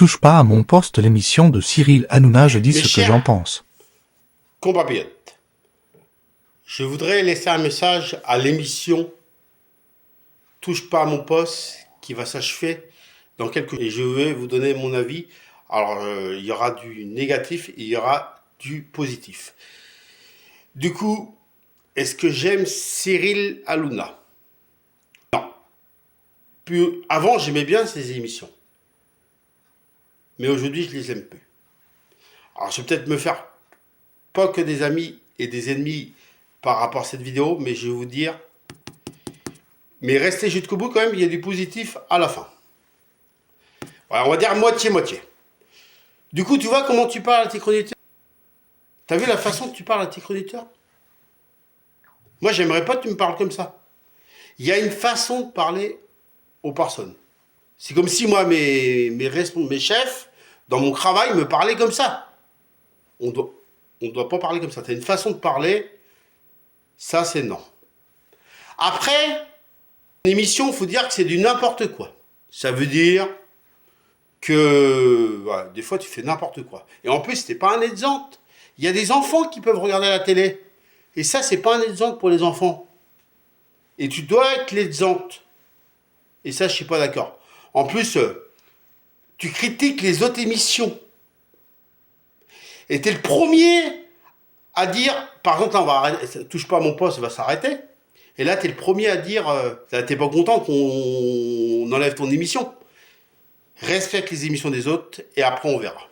Touche pas à mon poste, l'émission de Cyril Hanouna, je dis Mes ce que chers j'en pense. compatriotes, je voudrais laisser un message à l'émission Touche pas à mon poste qui va s'achever dans quelques... Et je vais vous donner mon avis. Alors, il y aura du négatif et il y aura du positif. Du coup, est-ce que j'aime Cyril Hanouna? Non. Puis, avant, j'aimais bien ses émissions. Mais aujourd'hui, je les aime plus. Alors, je vais peut-être me faire pas que des amis et des ennemis par rapport à cette vidéo, mais je vais vous dire, mais restez jusqu'au bout quand même, il y a du positif à la fin. Voilà, on va dire moitié-moitié. Du coup, tu vois comment tu parles à tes chroniqueurs? T'as vu la façon que tu parles à tes chroniqueurs? Moi, j'aimerais pas que tu me parles comme ça. Il y a une façon de parler aux personnes. C'est comme si moi, mes chefs, dans mon travail, me parlaient comme ça. On doit pas parler comme ça. Tu as une façon de parler, ça c'est non. Après, une émission, il faut dire que c'est du n'importe quoi. Ça veut dire que voilà, des fois tu fais n'importe quoi. Et en plus, t'es pas un exemple. Il y a des enfants qui peuvent regarder la télé. Et ça, c'est pas un exemple pour les enfants. Et tu dois être l'exemple. Et ça, je suis pas d'accord. En plus, tu critiques les autres émissions. Et t'es le premier à dire, par exemple, là, on va arrêter, ça touche pas à mon poste, ça va s'arrêter. Et là, t'es le premier à dire, t'es pas content qu'on enlève ton émission. Respecte les émissions des autres et après on verra.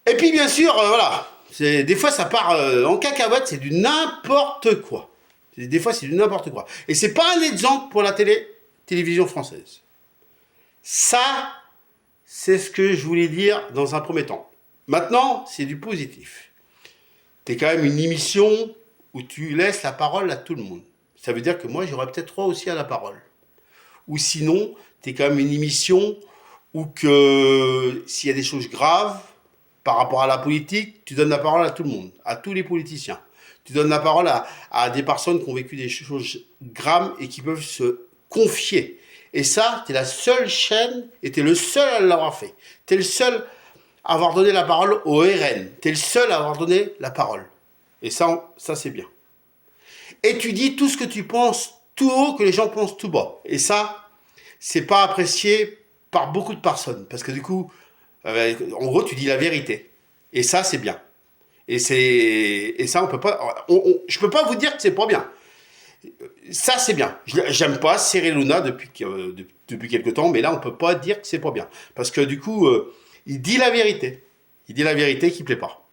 Et puis bien sûr, voilà, des fois ça part en cacahuète, c'est du n'importe quoi. Des fois c'est du n'importe quoi. Et c'est pas un exemple pour la télévision française. Ça, c'est ce que je voulais dire dans un premier temps. Maintenant, c'est du positif. T'es quand même une émission où tu laisses la parole à tout le monde. Ça veut dire que moi, j'aurais peut-être droit aussi à la parole. Ou sinon, t'es quand même une émission où que s'il y a des choses graves par rapport à la politique, tu donnes la parole à tout le monde, à tous les politiciens. Tu donnes la parole à des personnes qui ont vécu des choses graves et qui peuvent se confier. Et ça, tu es la seule chaîne et tu es le seul à l'avoir fait. Tu es le seul à avoir donné la parole au RN. Tu es le seul à avoir donné la parole. Et ça c'est bien. Et tu dis tout ce que tu penses tout haut, que les gens pensent tout bas. Et ça, c'est pas apprécié par beaucoup de personnes. Parce que du coup, en gros, tu dis la vérité. Et ça, c'est bien. Et ça, on peut pas. Je peux pas vous dire que c'est pas bien. Ça, c'est bien. J'aime pas Cyril Hanouna depuis quelques temps, mais là, on peut pas dire que c'est pas bien. Parce que du coup, il dit la vérité. Il dit la vérité qui plaît pas.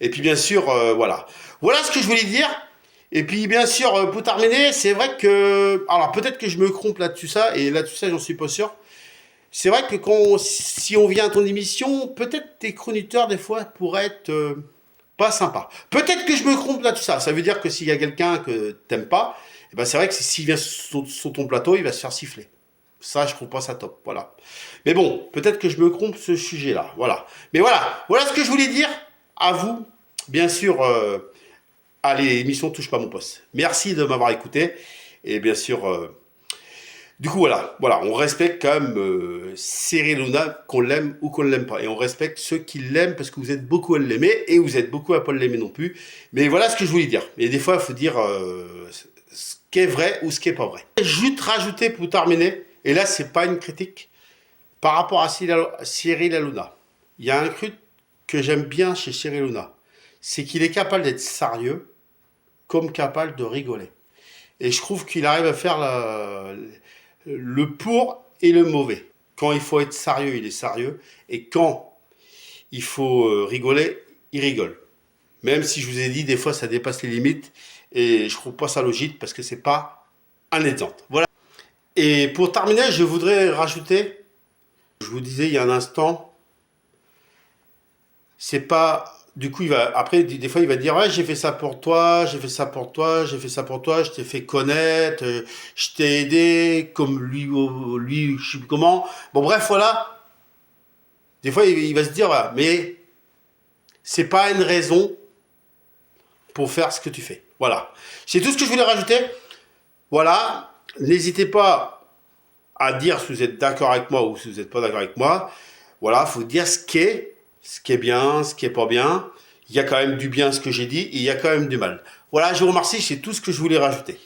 Et puis, bien sûr, voilà. Voilà ce que je voulais dire. Et puis, bien sûr, pour terminer, c'est vrai que... Alors, peut-être que je me trompe là-dessus ça, et là-dessus ça, j'en suis pas sûr. C'est vrai que si on vient à ton émission, peut-être tes chroniqueurs, des fois, pourraient être pas sympas. Peut-être que je me trompe là-dessus ça. Ça veut dire que s'il y a quelqu'un que t'aimes pas, eh ben c'est vrai que s'il vient sur ton plateau, il va se faire siffler. Ça, je trouve pas ça top. Voilà. Mais bon, peut-être que je me trompe ce sujet-là. Voilà. Mais voilà. Voilà ce que je voulais dire à vous. Bien sûr... Allez, émission Touche pas mon poste. Merci de m'avoir écouté. Et bien sûr, du coup, voilà, on respecte quand même Cyril Hanouna, qu'on l'aime ou qu'on ne l'aime pas. Et on respecte ceux qui l'aiment parce que vous êtes beaucoup à l'aimer et vous êtes beaucoup à pas l'aimer non plus. Mais voilà ce que je voulais dire. Et des fois, il faut dire ce qui est vrai ou ce qui est pas vrai. Juste rajouter pour terminer, et là, c'est pas une critique, par rapport à Cyril Hanouna. Il y a un truc que j'aime bien chez Cyril Hanouna. C'est qu'il est capable d'être sérieux comme capable de rigoler. Et je trouve qu'il arrive à faire le pour et le mauvais. Quand il faut être sérieux, il est sérieux. Et quand il faut rigoler, il rigole. Même si je vous ai dit, des fois, ça dépasse les limites. Et je trouve pas ça logique parce que c'est pas un exemple. Voilà. Et pour terminer, je voudrais rajouter, je vous disais il y a un instant, c'est pas... Du coup, après, des fois, il va dire, ouais, j'ai fait ça pour toi, j'ai fait ça pour toi, j'ai fait ça pour toi, je t'ai fait connaître, je t'ai aidé, comme lui, je sais plus comment. Bon, bref, voilà. Des fois, il va se dire, voilà, mais c'est pas une raison pour faire ce que tu fais. Voilà. C'est tout ce que je voulais rajouter. Voilà. N'hésitez pas à dire si vous êtes d'accord avec moi ou si vous n'êtes pas d'accord avec moi. Voilà, faut dire ce qui est bien, ce qui est pas bien. Il y a quand même du bien ce que j'ai dit, et il y a quand même du mal. Voilà, je vous remercie, c'est tout ce que je voulais rajouter.